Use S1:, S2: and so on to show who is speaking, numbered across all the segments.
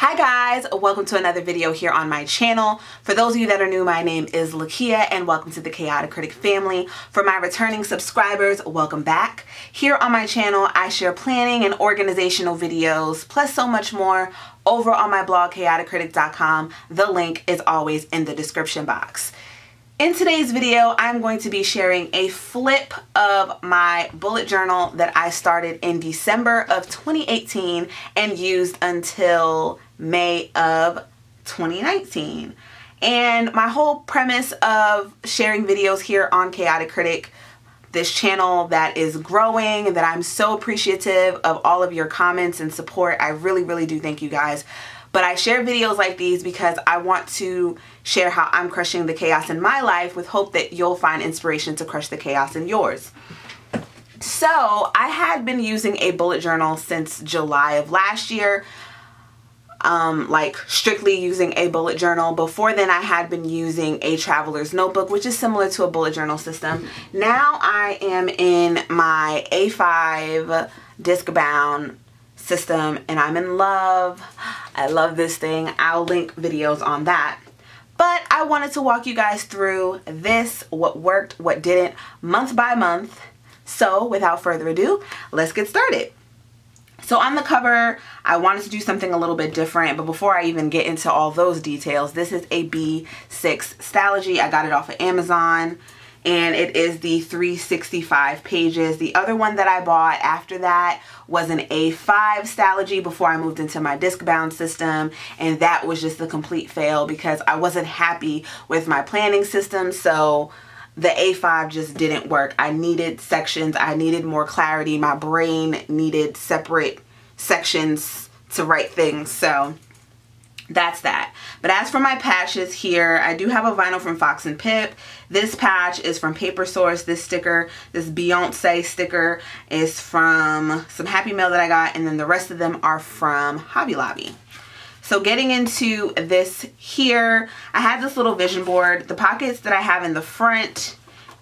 S1: Hi guys, welcome to another video here on my channel. For those of you that are new, my name is Lakia and welcome to the Chaotic Critic family. For my returning subscribers, welcome back. Here on my channel, I share planning and organizational videos, plus so much more over on my blog, chaoticcritic.com. The link is always in the description box. In today's video, I'm going to be sharing a flip of my bullet journal that I started in December of 2018 and used until May of 2019. And my whole premise of sharing videos here on Chaotic Critic, this channel that is growing and that I'm so appreciative of all of your comments and support. I really do thank you guys. But I share videos like these because I want to share how I'm crushing the chaos in my life with hope that you'll find inspiration to crush the chaos in yours. So I had been using a bullet journal since July of last year, like strictly using a bullet journal. Before then I had been using a traveler's notebook, which is similar to a bullet journal system. Now I am in my A5 disc bound system and I'm in love. I love this thing. I'll link videos on that. But I wanted to walk you guys through this, what worked, what didn't, month by month. So without further ado, let's get started. So on the cover, I wanted to do something a little bit different, but before I even get into all those details, this is a B6 Stalogy. I got it off of Amazon. And it is the 365 pages. The other one that I bought after that was an A5 Stalogy before I moved into my disc bound system, and that was just a complete fail because I wasn't happy with my planning system, so the A5 just didn't work. I needed sections, I needed more clarity, my brain needed separate sections to write things, so that's that. But as for my patches here, I do have a vinyl from Fox and Pip. This patch is from Paper Source. This sticker, this Beyonce sticker, is from some Happy Mail that I got, and then the rest of them are from Hobby Lobby. So getting into this here, I had this little vision board. The pockets that I have in the front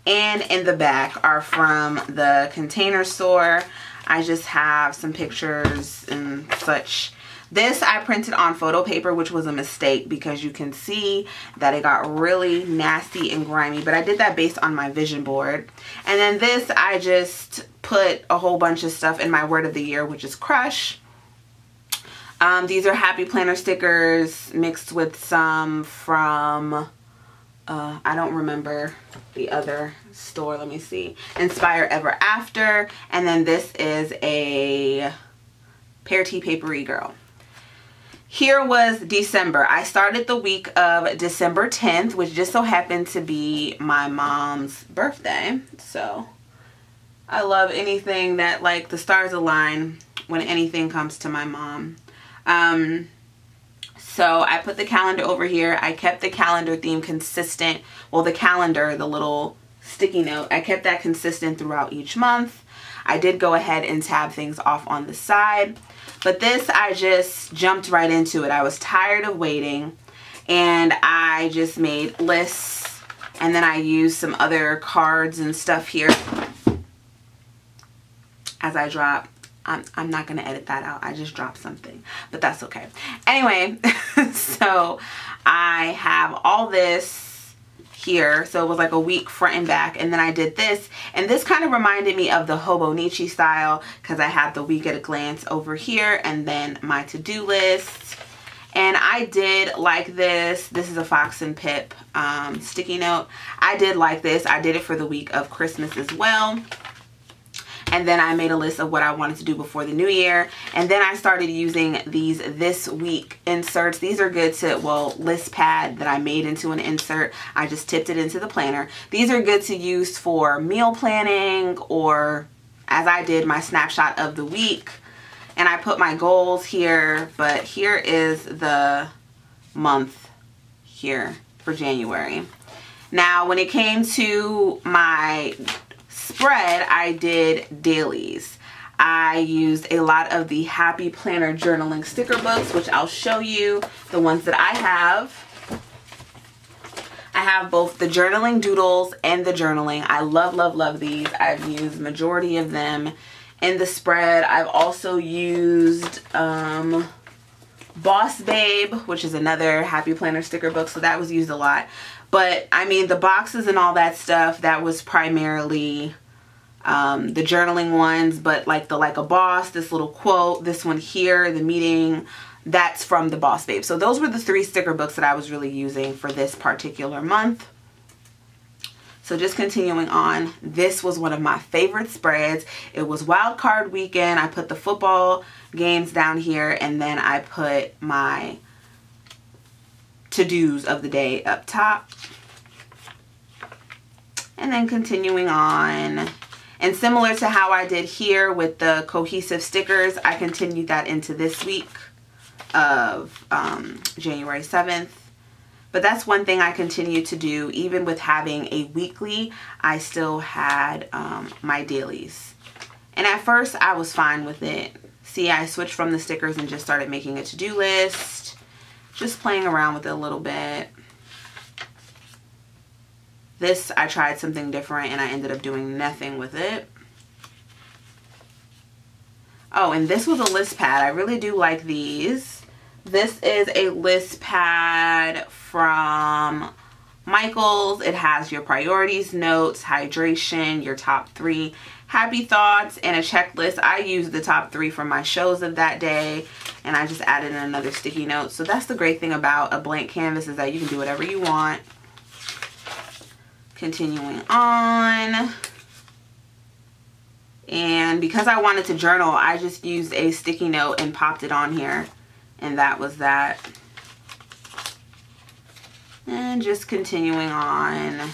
S1: and in the back are from the Container Store. I just have some pictures and such. This I printed on photo paper, which was a mistake because you can see that it got really nasty and grimy, but I did that based on my vision board. And then this, I just put a whole bunch of stuff in my word of the year, which is crush. These are Happy Planner stickers mixed with some from, I don't remember the other store, let me see, Inspire Ever After. And then this is a Pear Tea Papery Girl. Here was December. I started the week of December 10th, which just so happened to be my mom's birthday. So I love anything that, like, the stars align when anything comes to my mom. So I put the calendar over here. I kept the calendar theme consistent. Well, the calendar, the little sticky note, I kept that consistent throughout each month. I did go ahead and tab things off on the side. But this, I just jumped right into it. I was tired of waiting and I just made lists, and then I used some other cards and stuff here as I drop. I'm not going to edit that out. I just dropped something, but that's okay. Anyway, so I have all this here, so it was like a week front and back, and then I did this, and this kind of reminded me of the Hobonichi style because I had the week at a glance over here and then my to-do list. And I did like this. This is a Fox and Pip sticky note. I did like this. I did it for the week of Christmas as well. And then I made a list of what I wanted to do before the new year. And then I started using these this week inserts. These are good to, well, list pad that I made into an insert. I just tipped it into the planner. These are good to use for meal planning, or as I did, my snapshot of the week. And I put my goals here, but here is the month here for January. Now, when it came to my spread, I did dailies. I used a lot of the Happy Planner journaling sticker books, which I'll show you the ones that I have. I have both the journaling doodles and the journaling. I love these. I've used majority of them in the spread. I've also used Boss Babe, which is another Happy Planner sticker book, so that was used a lot. But I mean, the boxes and all that stuff, that was primarily the journaling ones. But like the Like a Boss, this little quote, this one here, the meeting, that's from the Boss Babe. So those were the 3 sticker books that I was really using for this particular month. So just continuing on, this was one of my favorite spreads. It was wild card weekend. I put the football games down here, and then I put my to-dos of the day up top. And then continuing on, and similar to how I did here with the cohesive stickers, I continued that into this week of January 7th. But that's one thing I continue to do. Even with having a weekly, I still had my dailies. And at first, I was fine with it. See, I switched from the stickers and just started making a to-do list. Just playing around with it a little bit. This, I tried something different and I ended up doing nothing with it. Oh, and this was a list pad. I really do like these. This is a list pad from Michaels. It has your priorities, notes, hydration, your top 3 happy thoughts, and a checklist. I used the top 3 from my shows of that day, and I just added in another sticky note. So that's the great thing about a blank canvas, is that you can do whatever you want. Continuing on. And because I wanted to journal, I just used a sticky note and popped it on here. And that was that. And just continuing on.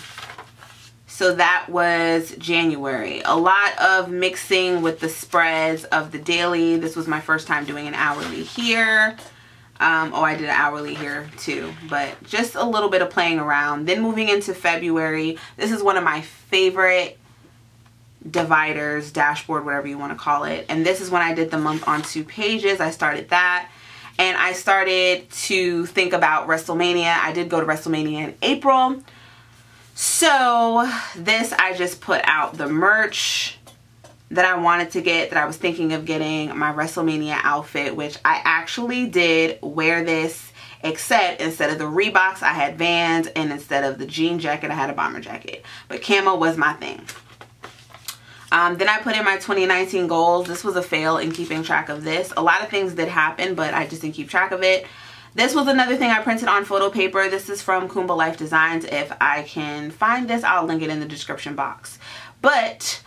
S1: So that was January. A lot of mixing with the spreads of the daily. This was my first time doing an hourly here. Oh, I did an hourly here too. But just a little bit of playing around. Then moving into February. This is one of my favorite dividers, dashboard, whatever you want to call it. And this is when I did the month on 2 pages. I started that. And I started to think about WrestleMania. I did go to WrestleMania in April. So this, I just put out the merch that I wanted to get, that I was thinking of getting, my WrestleMania outfit, which I actually did wear this, except instead of the Reeboks, I had Vans, and instead of the jean jacket, I had a bomber jacket. But camo was my thing. Then I put in my 2019 goals. This was a fail in keeping track of this. A lot of things did happen, but I just didn't keep track of it. This was another thing I printed on photo paper. This is from Kumba Life Designs. If I can find this, I'll link it in the description box. But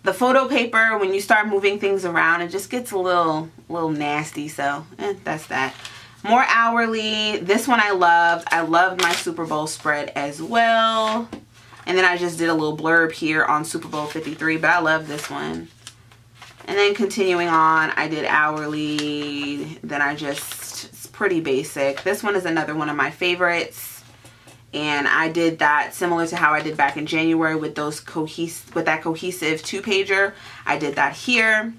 S1: the photo paper, when you start moving things around, it just gets a little nasty. So that's that. More hourly. This one I loved. I loved my Super Bowl spread as well. And then I just did a little blurb here on Super Bowl 53, but I love this one. And then continuing on, I did hourly. Then I just, it's pretty basic. This one is another one of my favorites. And I did that similar to how I did back in January with those that cohesive 2-pager. I did that here.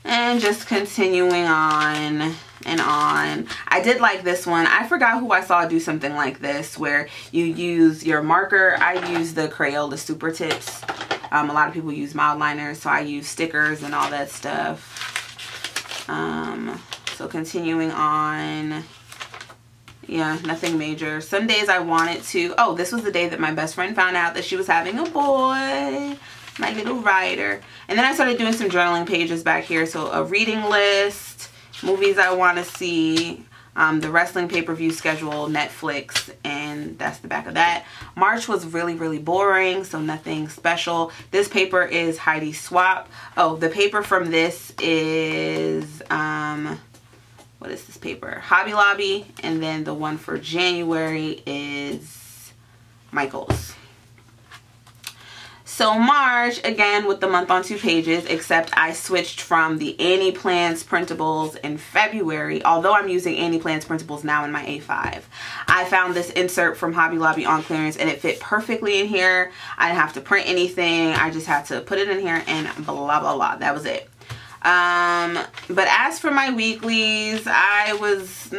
S1: And just continuing on and on. I did like this one. I forgot who I saw do something like this, where you use your marker. I use the Crayloa Supertips. A lot of people use mild liners, so I use stickers and all that stuff. So continuing on. Yeah, nothing major. Some days I wanted to. Oh, this was the day that my best friend found out that she was having a boy. My little rider. And then I started doing some journaling pages back here. So a reading list, movies I want to see, the wrestling pay-per-view schedule, Netflix, and that's the back of that. March was really, really boring, so nothing special. This paper is Heidi Swap. Oh, the paper from this is, what is this paper? Hobby Lobby. And then the one for January is Michaels. So March, again, with the month on 2 pages, except I switched from the Annie Plans printables in February, although I'm using Annie Plans printables now in my A5. I found this insert from Hobby Lobby on clearance, and it fit perfectly in here. I didn't have to print anything. I just had to put it in here and blah, blah, blah. That was it. But as for my weeklies, I was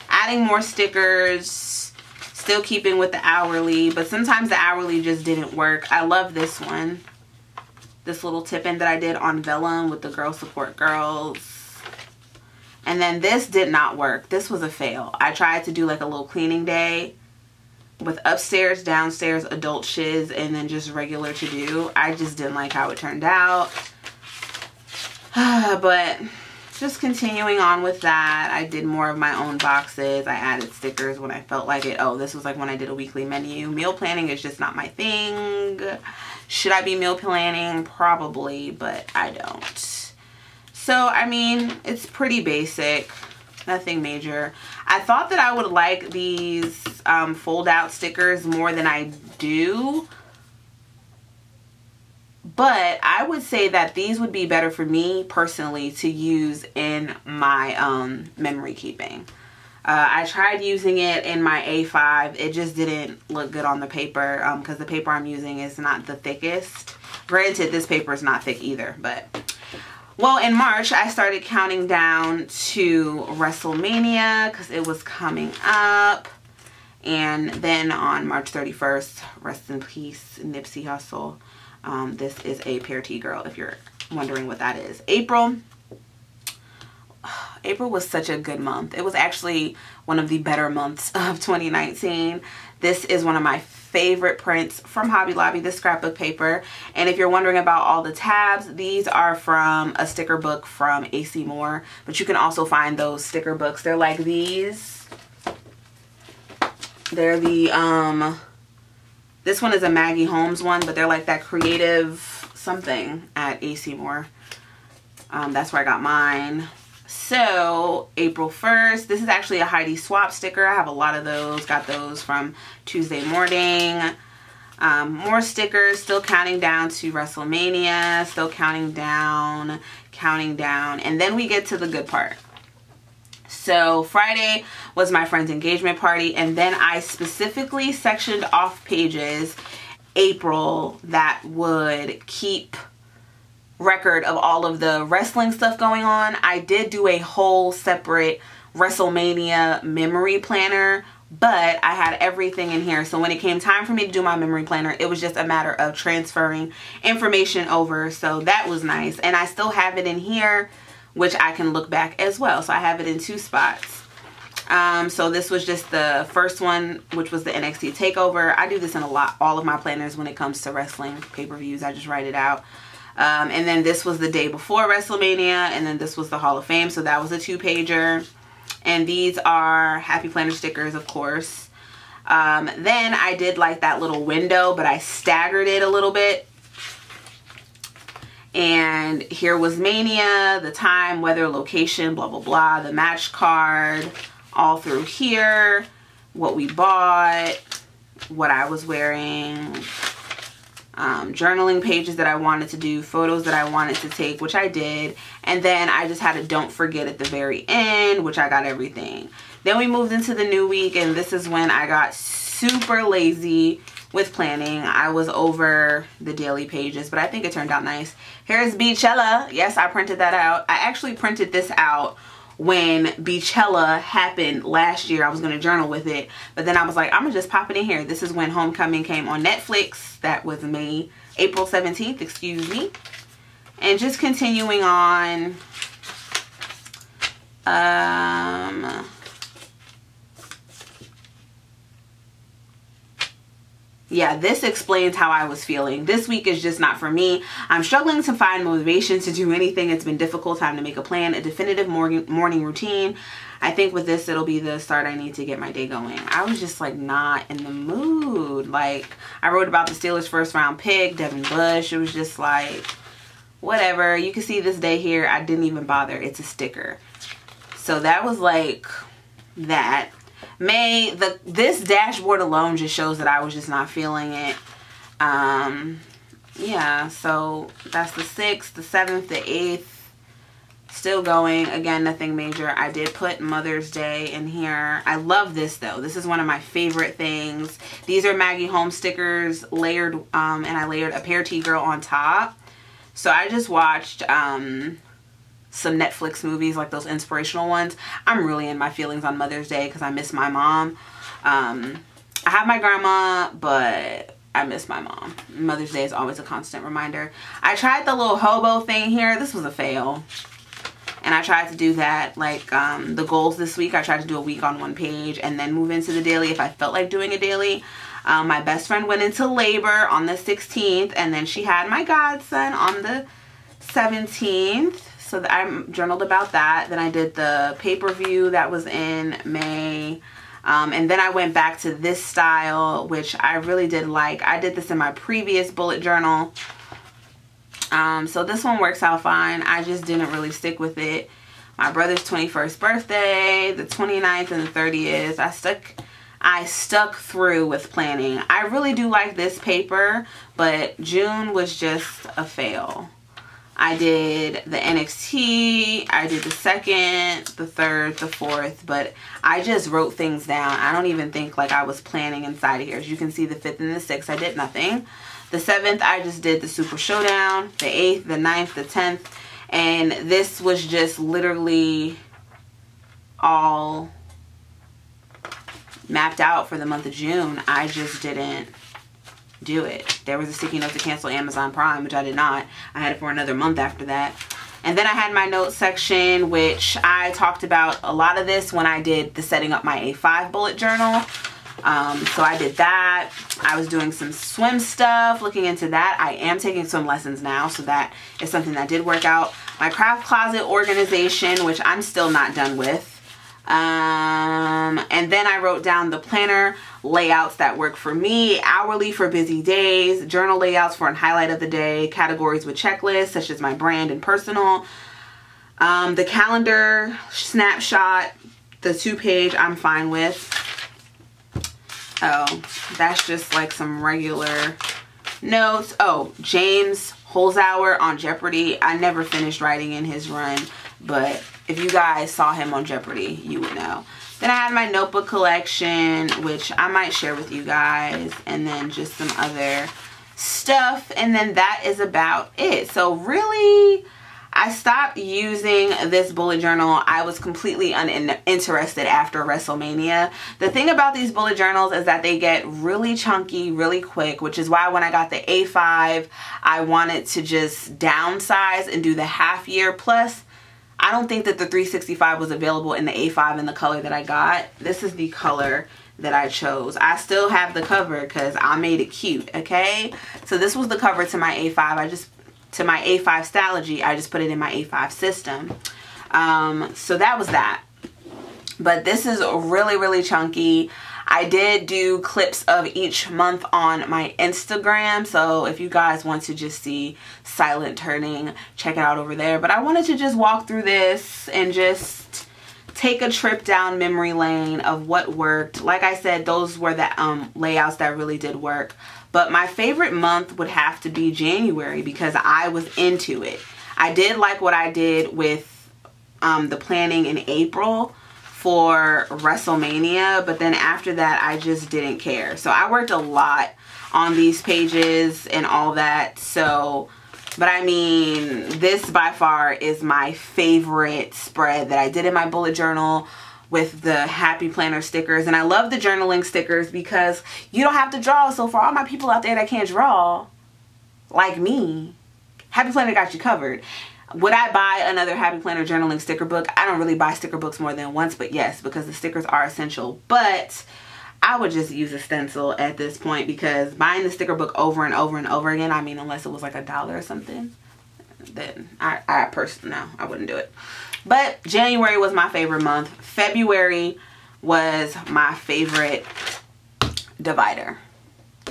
S1: adding more stickers. Still keeping with the hourly, but sometimes the hourly just didn't work. I love this one. This little tip-in that I did on vellum with the Girl Support Girls. And then this did not work. This was a fail. I tried to do like a little cleaning day with upstairs, downstairs, adult shiz, and then just regular to do. I just didn't like how it turned out. But just continuing on with that, I did more of my own boxes. I added stickers when I felt like it. Oh, this was like when I did a weekly menu. Meal planning is just not my thing. Should I be meal planning? Probably, but I don't. So, I mean, it's pretty basic. Nothing major. I thought that I would like these fold out stickers more than I do. But I would say that these would be better for me personally to use in my memory keeping. I tried using it in my A5. It just didn't look good on the paper because the paper I'm using is not the thickest. Granted, this paper is not thick either, but... Well, in March, I started counting down to WrestleMania because it was coming up. And then on March 31st, rest in peace, Nipsey Hussle. This is a Pear Tea Girl, if you're wondering what that is. April was such a good month. It was actually one of the better months of 2019. This is one of my favorite prints from Hobby Lobby, the scrapbook paper. And if you're wondering about all the tabs, these are from a sticker book from AC Moore. But you can also find those sticker books. They're like these. They're the, this one is a Maggie Holmes one, but they're like that creative something at AC Moore. That's where I got mine. So, April 1st, this is actually a Heidi Swap sticker. I have a lot of those. Got those from Tuesday morning. More stickers. Still counting down to WrestleMania. Still counting down. And then we get to the good part. So, Friday was my friend's engagement party. And then I specifically sectioned off pages April that would keep record of all of the wrestling stuff going on. I did do a whole separate WrestleMania memory planner, but I had everything in here. So when it came time for me to do my memory planner, it was just a matter of transferring information over. So that was nice. And I still have it in here, which I can look back as well. So I have it in 2 spots. So this was just the first one, which was the NXT TakeOver. I do this in all of my planners when it comes to wrestling pay-per-views. I just write it out. And then this was the day before WrestleMania, and then this was the Hall of Fame, so that was a 2-pager. And these are Happy Planner stickers, of course. Then I did like that little window, but I staggered it a little bit. And here was Mania, the time, weather, location, blah, blah, blah, the match card, all through here, what we bought, what I was wearing, journaling pages that I wanted to do, photos that I wanted to take, which I did. And then I just had a don't forget at the very end, which I got everything. Then we moved into the new week, and this is when I got super lazy with planning. I was over the daily pages, but I think it turned out nice. Here's Beachella. Yes, I printed that out. I actually printed this out when Beachella happened last year. I was going to journal with it, but then I was like, I'm gonna just pop it in here. This is when Homecoming came on Netflix. That was April 17th, excuse me. And just continuing on, yeah, this explains how I was feeling. This week is just not for me. I'm struggling to find motivation to do anything. It's been difficult. Time to make a plan, a definitive morning routine. I think with this, it'll be the start I need to get my day going. I was just like not in the mood. Like, I wrote about the Steelers' first round pick, Devin Bush. It was just like, whatever. You can see this day here. I didn't even bother. It's a sticker. So that was like that. This dashboard alone just shows that I was just not feeling it. Yeah, so that's the 6th, the 7th, the 8th. Still going. Again, nothing major. I did put Mother's Day in here. I love this though. This is one of my favorite things. These are Maggie Holmes stickers layered, and I layered a Pear Tea Girl on top. So I just watched some Netflix movies, like those inspirational ones. I'm really in my feelings on Mother's Day because I miss my mom. I have my grandma, but I miss my mom. Mother's Day is always a constant reminder. I tried the little hobo thing here. This was a fail. And I tried to do that, like the goals this week. I tried to do a week on one page and then move into the daily if I felt like doing a daily. My best friend went into labor on the 16th, and then she had my godson on the 17th. So I journaled about that. Then I did the pay-per-view that was in May. And then I went back to this style, which I really did like. I did this in my previous bullet journal. So this one works out fine. I just didn't really stick with it. My brother's 21st birthday, the 29th and the 30th. I stuck through with planning. I really do like this paper, but June was just a fail. I did the NXT, I did the 2nd, the 3rd, the 4th, but I just wrote things down. I don't even think like I was planning inside of here. As you can see, the 5th and the 6th, I did nothing. The 7th, I just did the Super Showdown. The 8th, the 9th, the 10th, and this was just literally all mapped out for the month of June. I just didn't do it. There was a sticky note to cancel Amazon Prime, which I did not. I had it for another month after that. And then I had my notes section, which I talked about a lot of this when I did the setting up my A5 bullet journal. So I did that. I was doing some swim stuff, looking into that. I am taking swim lessons now, so that is something that did work out. My craft closet organization, which I'm still not done with. And then I wrote down the planner layouts that work for me, hourly for busy days, journal layouts for a highlight of the day, categories with checklists such as my brand and personal, the calendar snapshot, the 2-page I'm fine with. Oh, that's just like some regular notes. Oh, James Holzhauer on Jeopardy. I never finished writing in his run, but if you guys saw him on Jeopardy, you would know. Then I had my notebook collection, which I might share with you guys, and then just some other stuff, and then that is about it. So really, I stopped using this bullet journal. I was completely uninterested after WrestleMania. The thing about these bullet journals is that they get really chunky really quick, which is why when I got the A5, I wanted to just downsize and do the half year. Plus, I don't think that the 365 was available in the A5 in the color that I got. This is the color that I chose. I still have the cover because I made it cute, okay? So this was the cover to my A5. To my A5 Stalogy, I just put it in my A5 system. So that was that. But this is really, really chunky. I did do clips of each month on my Instagram. So if you guys want to just see silent turning, check it out over there. But I wanted to just walk through this and just take a trip down memory lane of what worked. Like I said, those were the layouts that really did work. But my favorite month would have to be January because I was into it. I did like what I did with the planning in April for WrestleMania, but then after that I just didn't care. So I worked a lot on these pages and all that. So, but I mean, this by far is my favorite spread that I did in my bullet journal with the Happy Planner stickers. And I love the journaling stickers because you don't have to draw. So for all my people out there that can't draw, like me, Happy Planner got you covered. Would I buy another Happy Planner journaling sticker book? I don't really buy sticker books more than once, but yes, because the stickers are essential. But I would just use a stencil at this point because buying the sticker book over and over and over again, I mean, unless it was like $1 or something, then I personally, no, I wouldn't do it. But January was my favorite month. February was my favorite divider.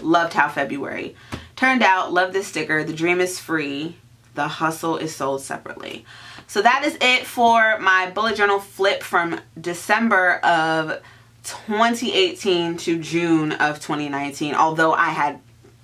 S1: Loved how February turned out. Love this sticker. The dream is free. The hustle is sold separately. So that is it for my bullet journal flip from December of 2018 to June of 2019. Although I had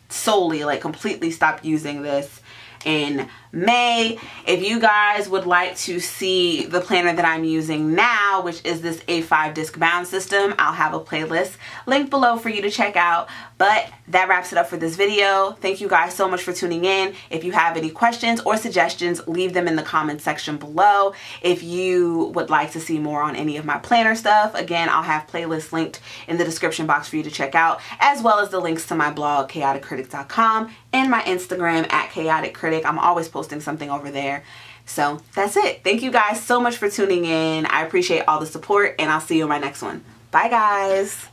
S1: solely, like, completely stopped using this in May. If you guys would like to see the planner that I'm using now, which is this A5 disc bound system, I'll have a playlist linked below for you to check out. But that wraps it up for this video. Thank you guys so much for tuning in. If you have any questions or suggestions, leave them in the comment section below. If you would like to see more on any of my planner stuff, again, I'll have playlists linked in the description box for you to check out, as well as the links to my blog, chaoticcritic.com, and my Instagram at chaoticcritic. Critic. I'm always posting something over there. So that's it. Thank you guys so much for tuning in. I appreciate all the support, and I'll see you in my next one. Bye guys.